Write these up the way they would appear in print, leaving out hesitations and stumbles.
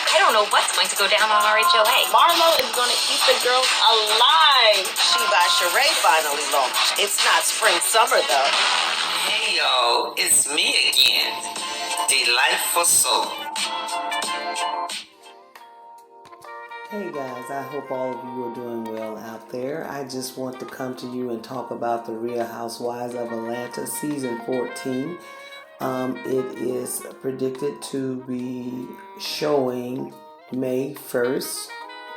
I don't know what's going to go down on RHOA. Marlo is going to keep the girls alive. She by Sheree finally launched. It's not spring summer though. Hey yo, it's me again, Delightful Soul. Hey guys, I hope all of you are doing well out there. I just want to come to you and talk about the Real Housewives of Atlanta season 14. It is predicted to be showing May 1st,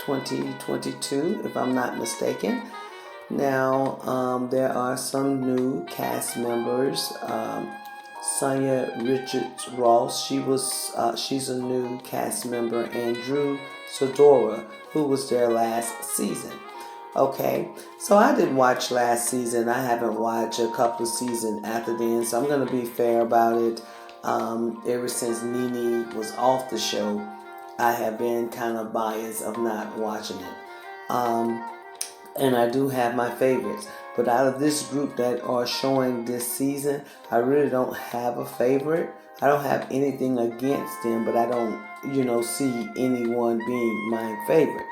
2022, if I'm not mistaken. Now, there are some new cast members. Sonia Richards Ross, she's a new cast member, and Drew Sidora, who was there last season. Okay, so I didn't watch last season. I haven't watched a couple of seasons after then, so I'm going to be fair about it. Ever since Nene was off the show, I have been kind of biased of not watching it. And I do have my favorites. But out of this group that are showing this season, I really don't have a favorite. I don't have anything against them, but I don't, see anyone being my favorite.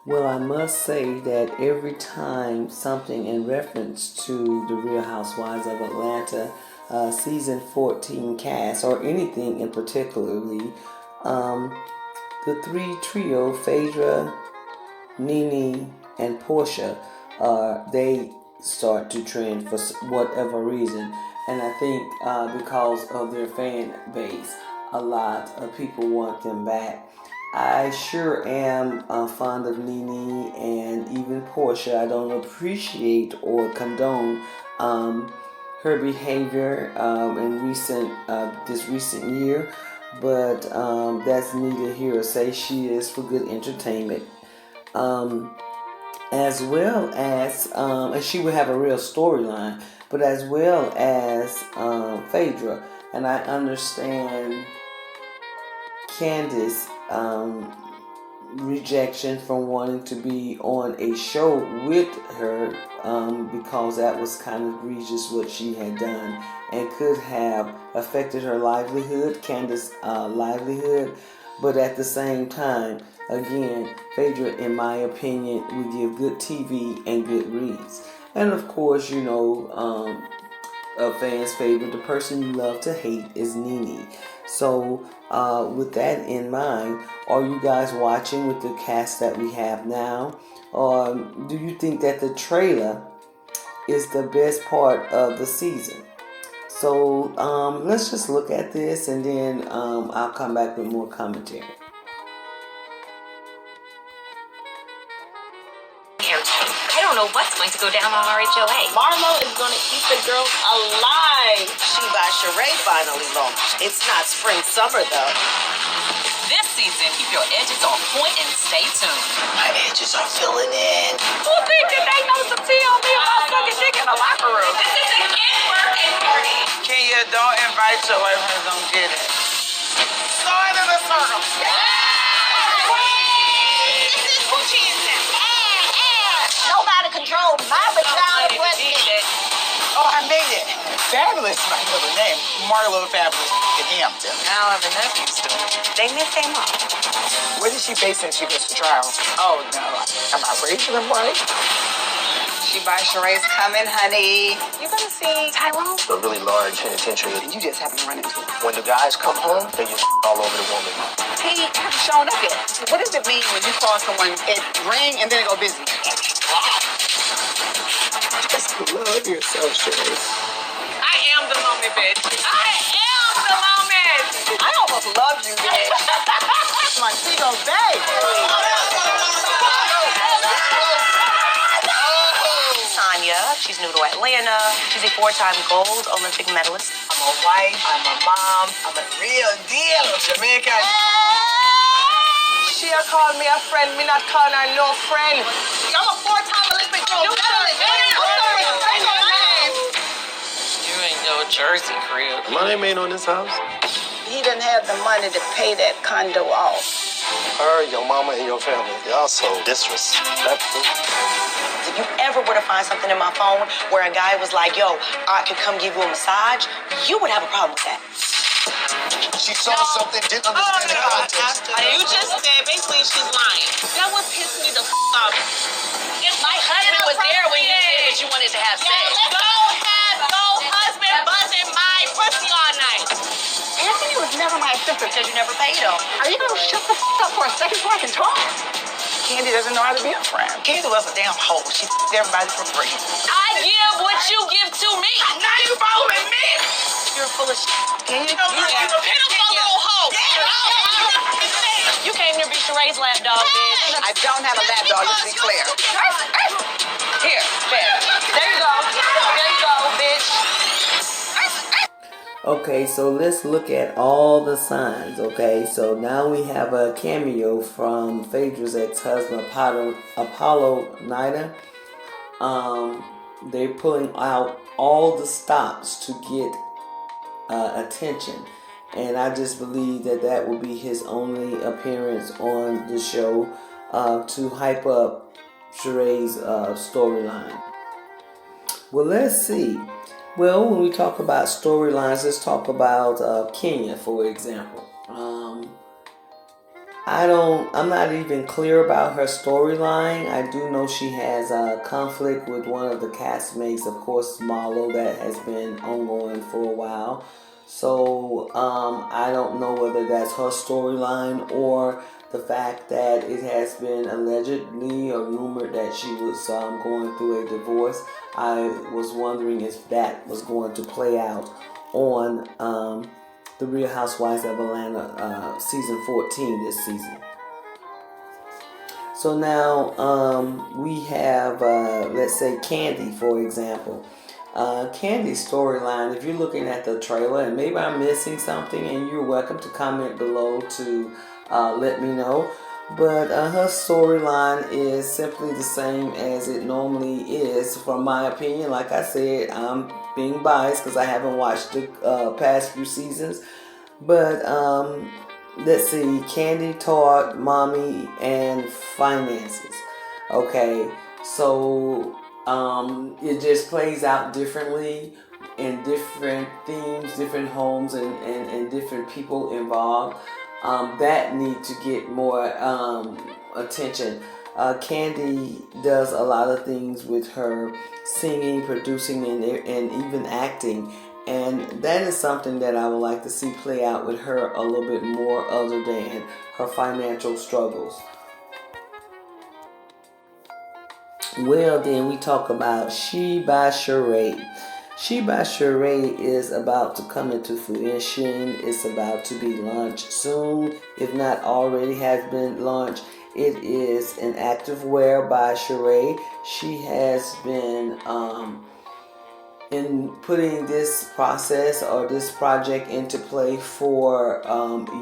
Well, I must say that every time something in reference to the Real Housewives of Atlanta season 14 cast, or anything in particularly, the three trio, Phaedra, Nene, and Portia, they start to trend for whatever reason. And I think because of their fan base, a lot of people want them back. I sure am fond of Nene and even Portia. I don't appreciate or condone her behavior in this recent year, but that's neither here or say. She is for good entertainment, as well as and she would have a real storyline, but as well as Phaedra. And I understand Candace rejection from wanting to be on a show with her, because that was kind of egregious what she had done and could have affected her livelihood, Candace's livelihood. But at the same time, again, Phaedra, in my opinion, would give good TV and good reads. And of course, a fan's favorite, the person you love to hate, is Nene. So with that in mind, are you guys watching with the cast that we have now? Or do you think that the trailer is the best part of the season? So let's just look at this, and then I'll come back with more commentary. I don't know what's going to go down on RHOA. Marlo is going to keep the girls alive. She by Sheree finally launched. It's not spring summer though. This season, keep your edges on point and stay tuned. My edges are filling in. Who thinks that they know some tea on me about sucking dick in the locker room? This is an in-work and party. Kenya, don't invite your boyfriends, don't get it. Start in a circle. This is Gucci and Sam. Nobody controls my vagina. Oh, I made it. Fabulous, my middle name. Marlo Fabulous in Hampton. How are the nephews doing? They miss their mom. What is she facing? She goes to trial. Oh, no. Am I raising them right? She by Sheree's coming, honey. You gonna see Tyrone? A really large penitentiary. You just happen to run into it. When the guys come home, they just all over the woman. He hasn't shown up yet. What does it mean when you call someone, it ring and then it go busy? Just love yourself, Sheree. I am the moment, bitch. I am the moment. I almost love you, bitch. My Tigo Bay. Tanya, she's new to Atlanta. She's a 4-time gold Olympic medalist. I'm a wife, I'm a mom, I'm a Real deal, Jamaica. She called me a friend, me not calling her no friend. I'm a 4-time Olympic gold medalist. You ain't no Jersey crib. My name ain't on this house. He didn't have the money to pay that condo off. Her, your mama, and your family, y'all so disrespectful. If you ever were to find something in my phone where a guy was like, yo, I could come give you a massage, you would have a problem with that. She saw something, didn't understand the context. You just said basically she's lying. That would piss me the off. If my husband was there when you said that you wanted to have sex. Don't have no husband buzzing my pussy all night. Anthony was never my assistant because you never paid him. Are you gonna shut the up for a second so I can talk? Candy doesn't know how to be a friend. Candy was a damn hoe. She everybody for free. I give what you give to me. Now you following me? You're full of shit. Candy, You're a pitiful little hoe. You came here to be Sheree's lap dog, bitch. I don't have a lap dog, let's be clear. Here, there. There you go. There you go, bitch. Okay, so let's look at all the signs. Okay, so now we have a cameo from Phaedra's ex-husband Apollo Nida. They're pulling out all the stops to get attention, and I just believe that will be his only appearance on the show to hype up Sheree's storyline. Well, let's see. Well, when we talk about storylines, let's talk about Kenya, for example. I'm not even clear about her storyline. I do know she has a conflict with one of the castmates, of course, Marlo, that has been ongoing for a while. So I don't know whether that's her storyline or the fact that it has been allegedly or rumored that she was going through a divorce. I was wondering if that was going to play out on the Real Housewives of Atlanta season 14 this season. So now we have, let's say, Candy, for example. Candy's storyline, if you're looking at the trailer, and maybe I'm missing something, and you're welcome to comment below to let me know. But her storyline is simply the same as it normally is, from my opinion. Like I said, I'm being biased because I haven't watched the past few seasons. But let's see, Candy taught mommy and finances. Okay, so it just plays out differently in different themes, different homes, and different people involved. That need to get more attention. Candy does a lot of things with her singing, producing, and even acting. And that is something that I would like to see play out with her a little bit more, other than her financial struggles. Well, then we talk about She by Sheree. She by Sheree is about to come into fruition. It's about to be launched soon, if not already has been launched. It is an activewear by Sheree. She has been in putting this process or this project into play for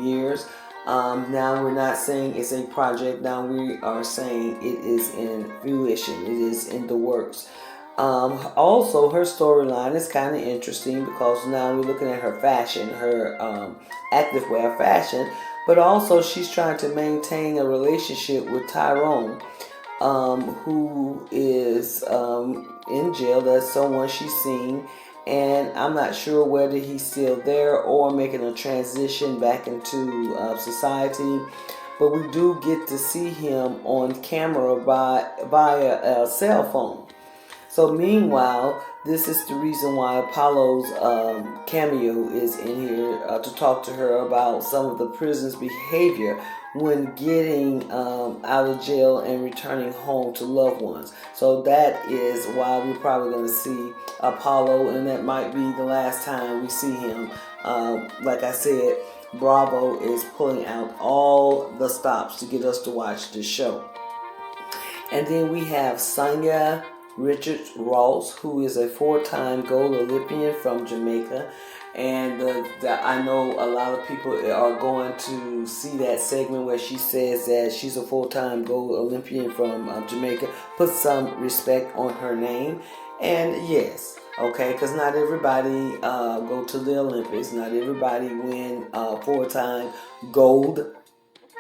years. Now we're not saying it's a project. Now we are saying it is in fruition. It is in the works. Also, her storyline is kind of interesting because now we're looking at her fashion, her activewear fashion, but also she's trying to maintain a relationship with Tyrone, who is in jail. That's someone she's seen, and I'm not sure whether he's still there or making a transition back into society. But we do get to see him on camera via a cell phone. So meanwhile, this is the reason why Apollo's cameo is in here, to talk to her about some of the prison's behavior when getting out of jail and returning home to loved ones. So that is why we're probably going to see Apollo, and that might be the last time we see him. Like I said, Bravo is pulling out all the stops to get us to watch this show. And then we have Sonia Richards Ross, who is a 4-time gold Olympian from Jamaica. And I know a lot of people are going to see that segment where she says that she's a 4-time gold Olympian from Jamaica. Put some respect on her name. And yes, okay, because not everybody go to the Olympics. Not everybody win 4-time gold.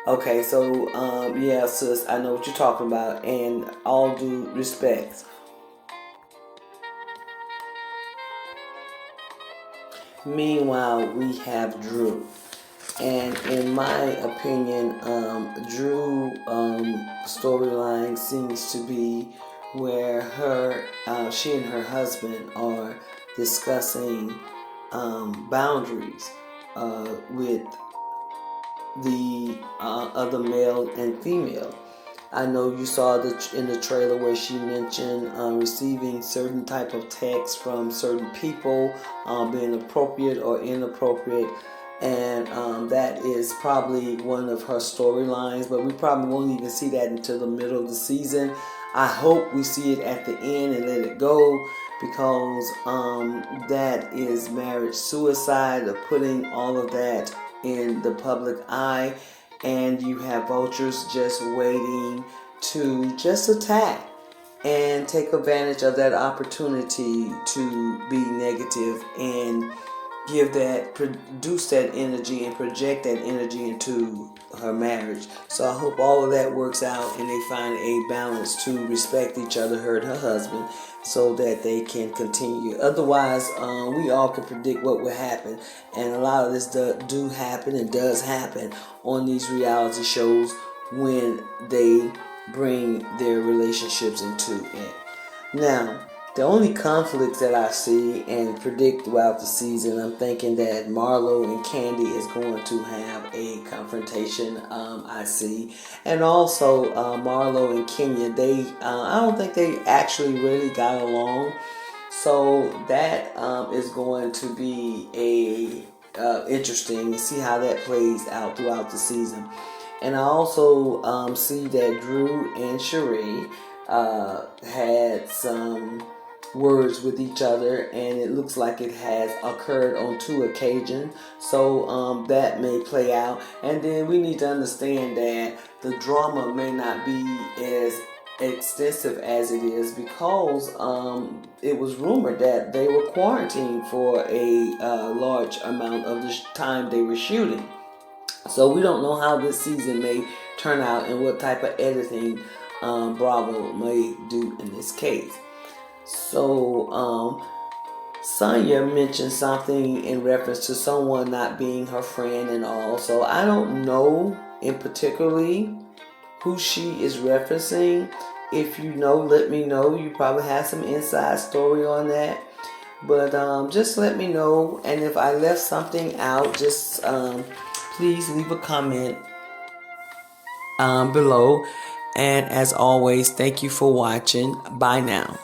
Okay, so yeah, sis, I know what you're talking about, and all due respect. Meanwhile, we have Drew. And in my opinion, Drew storyline seems to be where she and her husband are discussing boundaries with the other male and female. I know you saw in the trailer where she mentioned receiving certain type of texts from certain people being appropriate or inappropriate, and that is probably one of her storylines, but we probably won't even see that until the middle of the season. I hope we see it at the end and let it go, because that is marriage suicide, of putting all of that in the public eye, and you have vultures just waiting to just attack and take advantage of that opportunity to be negative and produce that energy and project that energy into her marriage. So I hope all of that works out and they find a balance to respect each other, her and her husband, so that they can continue. Otherwise, we all can predict what will happen, and a lot of this do happen and does happen on these reality shows when they bring their relationships into it. Now, the only conflicts that I see and predict throughout the season, I'm thinking that Marlo and Candy is going to have a confrontation, I see. And also Marlo and Kenya, I don't think they actually really got along. So that is going to be interesting to see how that plays out throughout the season. And I also see that Drew and Sheree had some words with each other, and it looks like it has occurred on 2 occasions, so that may play out. And then we need to understand that the drama may not be as extensive as it is, because it was rumored that they were quarantined for a large amount of the time they were shooting. So we don't know how this season may turn out and what type of editing Bravo may do in this case. So Sonya mentioned something in reference to someone not being her friend and all. So I don't know in particularly who she is referencing. If you know, let me know. You probably have some inside story on that. But just let me know. And if I left something out, just please leave a comment below. And as always, thank you for watching. Bye now.